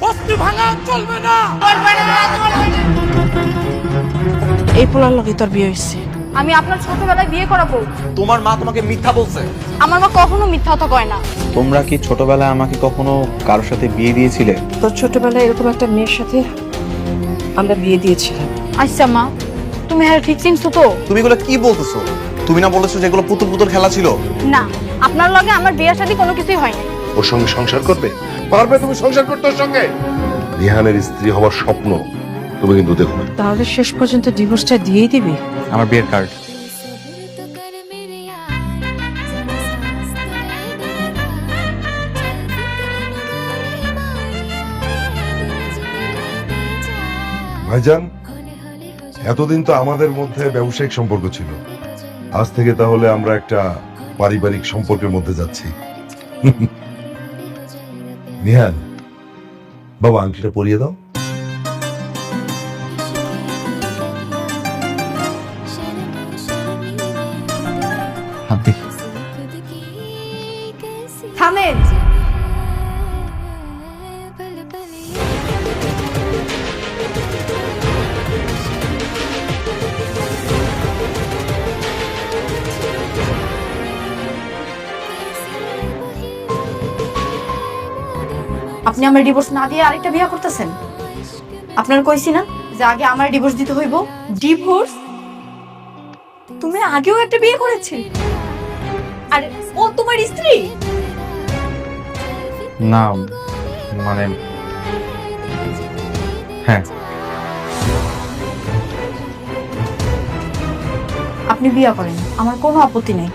বস্তি ভাঙা চলবে না। এই পোলার লগে তোর বিয়ে হয়েছে। আমি আপনার ছোটবেলায় বিয়ে করাবো। তোমার মা তোমাকে মিথ্যা বলছে। আমার মা কখনো মিথ্যা কথা কয় না। তোমরা কি ছোটবেলায় আমাকে কখনো কারোর সাথে বিয়ে দিয়েছিলে? তোর ছোটবেলায় এরকম একটা মেয়ের সাথে আমরা বিয়ে দিয়েছিলাম। আচ্ছা মা, তুমি হ্যাঁ ঠিক চিনছো তো? তুমি এগুলো কি বলতেছো? তুমি না বলেছো যে এগুলো পুতুল পুতুল খেলা ছিল? না, আপনার লগে আমার বিয়ের সাথে কোনো কিছুই হয়নি। ওর সঙ্গে সংসার করবে? পারবে তুমি সংসার করতে ওর সঙ্গে? রিহানের স্ত্রী হওয়ার স্বপ্ন তুমি কিন্তু দেখো না। তাহলে শেষ পর্যন্ত ডিভোর্সটা দিয়েই দিবি? আমার বিয়ের কার্ড। ভাইজান, এতদিন তো আমাদের মধ্যে ব্যবসায়িক সম্পর্ক ছিল, আজ থেকে তাহলে আমরা একটা পারিবারিক সম্পর্কের মধ্যে যাচ্ছি। নিহান, বাবা আংটিটা পরিয়ে দাও। থামেন। আপনি আমার ডিভোর্স না দিয়ে আরেকটা বিয়ে করতেছেন? আপনার কইছি না যে আগে আমার ডিভোর্স দিতে হইব? ডিভোর্স? তুমি আগেও একটা বিয়ে করেছে, আর ও তোমার স্ত্রী? না মানে হ্যাঁ। আপনি বিয়ে করেন, আমার কোনো আপত্তি নেই।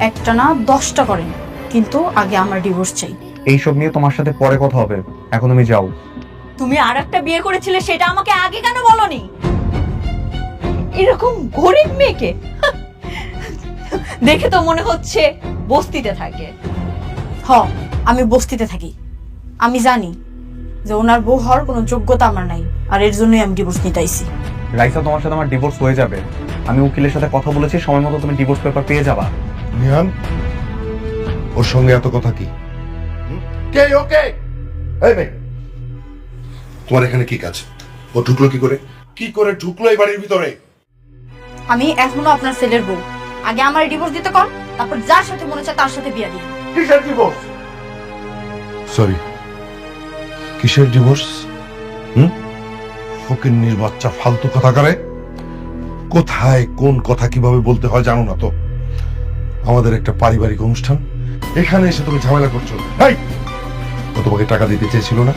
একটা না 10টা করেন, কিন্তু আগে আমার ডিভোর্স চাই। এইসব নিয়ে তোমার সাথে পরে কথা হবে, এখন তুমি যাও। তুমি আর একটা বিয়ে করেছিলে, সেটা আমাকে আগে কেন বলনি? এরকম গরিব মেয়েকে দেখে তো মনে হচ্ছে বস্তিতে থাকে। হ, আমি বস্তিতে থাকি। আমি জানি যে ওনার বউ হওয়ার কোনো যোগ্যতা আমার নাই, আর এর জন্যই আমি ডিভোর্স নিতে আইছি। রাইসা, তোমার সাথে আমার ডিভোর্স হয়ে যাবে। আমি উকিলের সাথে কথা বলেছি, সময় মতো তুমি ডিভোর্স পেপার পেয়ে যাবা। নিহান, ওর সঙ্গে এত কথা কি? কে ওকে? এই মেয়ে, তোমার এখানে কি কাজ? ও ঢুকলো কি করে? কি করে ঢুকলো এই বাড়ির ভিতরে? আমি এখনো আপনার ছেলের বউ। আগে আমার ডিভোর্স দিতে কর, তারপর যার সাথে মনে চায় তার সাথে বিয়ে দিই। কিসের ডিভোর্স? সরি, কিসের ডিভোর্স? ফকিন্নির বাচ্চা ফালতু কথা করে। কোথায় কোন কথা কিভাবে বলতে হয় জানো না তো? আমাদের একটা পারিবারিক অনুষ্ঠান, এখানে এসে তুমি ঝামেলা করছো। এই, ও তোমাকে টাকা দিতে চেয়েছিল না?